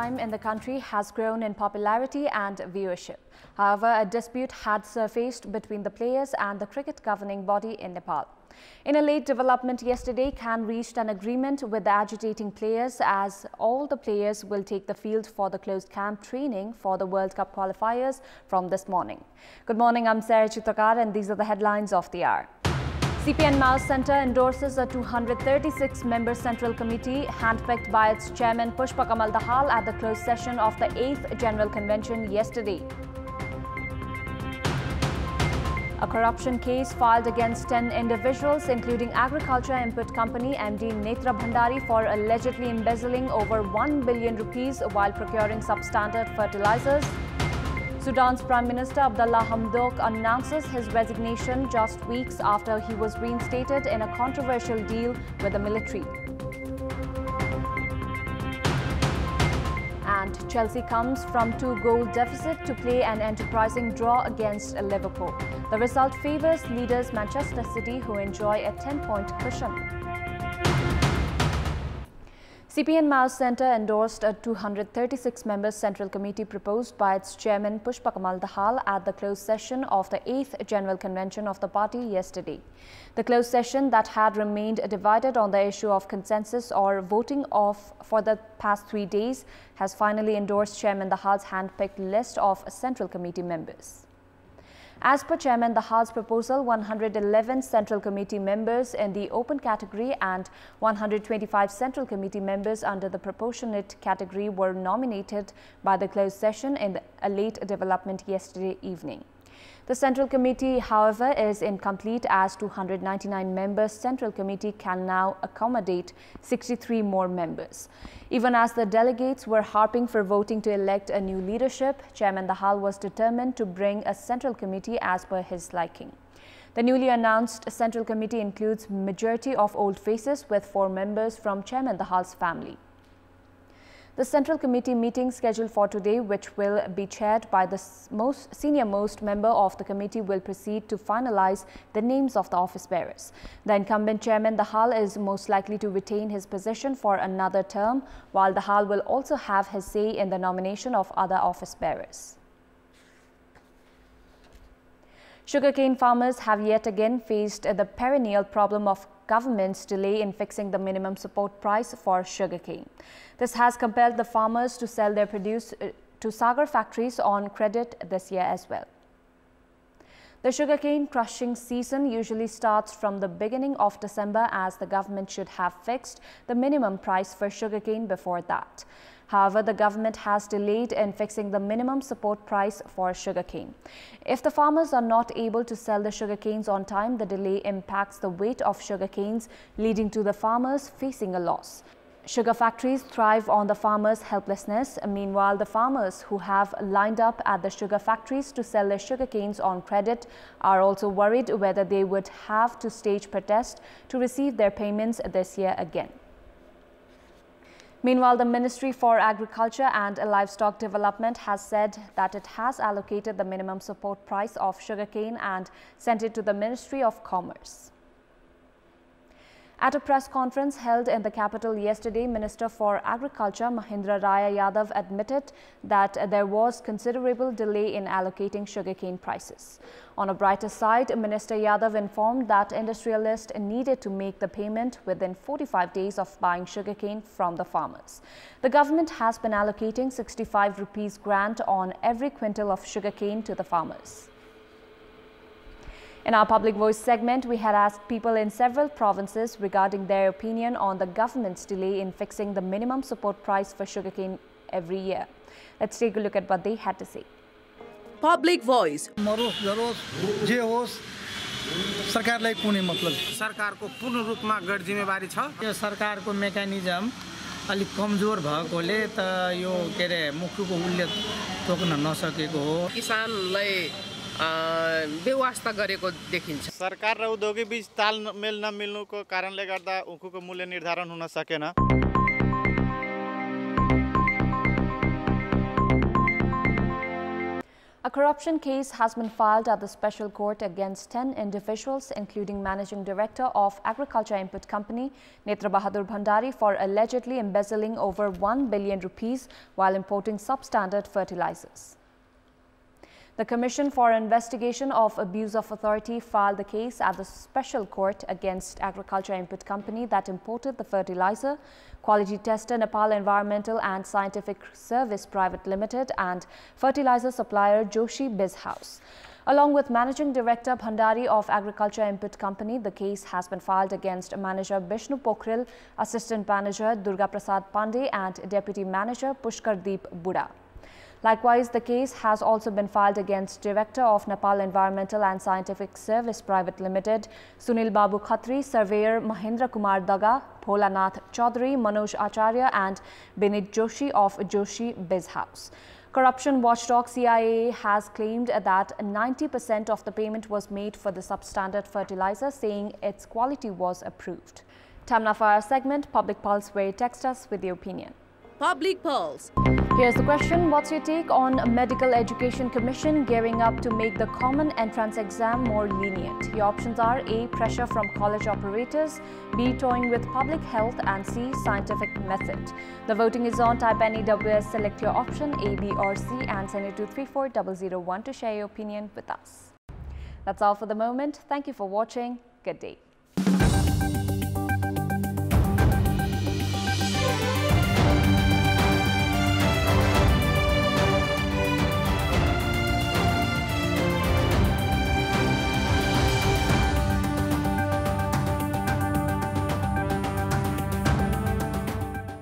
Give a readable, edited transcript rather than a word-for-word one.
pastime in the country has grown in popularity and viewership. However, a dispute had surfaced between the players and the cricket governing body in Nepal. In a late development yesterday, CAN reached an agreement with the agitating players as all the players will take the field for the closed camp training for the World Cup qualifiers from this morning. Good morning, I'm Sarah Chitakar and these are the headlines of the hour. CPN Mao Centre endorses a 236-member Central Committee handpicked by its chairman Pushpa Kamal Dahal at the closed session of the 8th General Convention yesterday. A corruption case filed against 10 individuals, including Agriculture Input Company MD Netra Bhandari for allegedly embezzling over 1 billion rupees while procuring substandard fertilizers. Sudan's Prime Minister Abdullah Hamdok announces his resignation just weeks after he was reinstated in a controversial deal with the military. And Chelsea comes from 2-goal deficit to play an enterprising draw against Liverpool. The result favours leaders Manchester City, who enjoy a 10-point cushion. CPN Mao Centre endorsed a 236-member Central Committee proposed by its chairman Pushpa Kamal Dahal at the closed session of the 8th General Convention of the party yesterday. The closed session that had remained divided on the issue of consensus or voting off for the past 3 days has finally endorsed Chairman Dahal's hand-picked list of Central Committee members. As per Chairman Dahal's proposal, 111 Central Committee members in the open category and 125 Central Committee members under the proportionate category were nominated by the closed session in a late development yesterday evening. The Central Committee, however, is incomplete as 299-member Central Committee can now accommodate 63 more members. Even as the delegates were harping for voting to elect a new leadership, Chairman Dahal was determined to bring a Central Committee as per his liking. The newly announced Central Committee includes majority of old faces with 4 members from Chairman Dahal's family. The Central Committee meeting scheduled for today, which will be chaired by the senior-most member of the committee, will proceed to finalize the names of the office bearers. The incumbent Chairman Dahal is most likely to retain his position for another term, while Dahal will also have his say in the nomination of other office bearers. Sugarcane farmers have yet again faced the perennial problem of government's delay in fixing the minimum support price for sugarcane. This has compelled the farmers to sell their produce to Sagar factories on credit this year as well. The sugarcane crushing season usually starts from the beginning of December, as the government should have fixed the minimum price for sugarcane before that. However, the government has delayed in fixing the minimum support price for sugarcane. If the farmers are not able to sell the sugarcanes on time, the delay impacts the weight of sugarcanes, leading to the farmers facing a loss. Sugar factories thrive on the farmers' helplessness. Meanwhile, the farmers who have lined up at the sugar factories to sell their sugarcanes on credit are also worried whether they would have to stage protest to receive their payments this year again. Meanwhile, the Ministry for Agriculture and Livestock Development has said that it has allocated the minimum support price of sugarcane and sent it to the Ministry of Commerce. At a press conference held in the capital yesterday, Minister for Agriculture Mahendra Raya Yadav admitted that there was considerable delay in allocating sugarcane prices. On a brighter side, Minister Yadav informed that industrialists needed to make the payment within 45 days of buying sugarcane from the farmers. The government has been allocating 65 rupees grant on every quintal of sugarcane to the farmers. In our Public Voice segment, we had asked people in several provinces regarding their opinion on the government's delay in fixing the minimum support price for sugarcane every year. Let's take a look at what they had to say. Public Voice. सरकारलाई कुनै मतलब सरकारको पूर्ण रूपमा गैर जिम्मेवारी छ। यो सरकारको मेकानिजम अलि कमजोर भएकोले त यो के रे मुखको मूल्य तोक्न नसकेको हो। किसानलाई व्यवस्था गरेको देखिन्छ। सरकार र उद्योगी बीच तालमेल नमिल्नुको कारणले गर्दा उखुको मूल्य निर्धारण हुन सकेन। A corruption case has been filed at the special court against 10 individuals, including Managing Director of Agriculture Input Company, Netra Bahadur Bhandari, for allegedly embezzling over 1 billion rupees while importing substandard fertilizers. The Commission for Investigation of Abuse of Authority filed the case at the special court against Agriculture Input Company that imported the fertilizer, quality tester Nepal Environmental and Scientific Service Private Limited, and fertilizer supplier Joshi Biz House. Along with Managing Director Bhandari of Agriculture Input Company, the case has been filed against Manager Bishnu Pokhril, Assistant Manager Durga Prasad Pandey, and Deputy Manager Pushkardeep Buda. Likewise, the case has also been filed against Director of Nepal Environmental and Scientific Service Private Limited, Sunil Babu Khatri, Surveyor Mahendra Kumar Daga, Bholanath Chaudhary, Manoj Acharya, and Binit Joshi of Joshi Biz House. Corruption watchdog CIA has claimed that 90% of the payment was made for the substandard fertilizer, saying its quality was approved. Time now for our segment, Public Pulse, where you text us with your opinion. Public Pulse. Here's the question. What's your take on Medical Education Commission gearing up to make the common entrance exam more lenient? Your options are A. Pressure from college operators, B. Toying with public health, and C. Scientific method. The voting is on. Type NEWS, select your option A, B or C and send it to 34001 to share your opinion with us. That's all for the moment. Thank you for watching. Good day.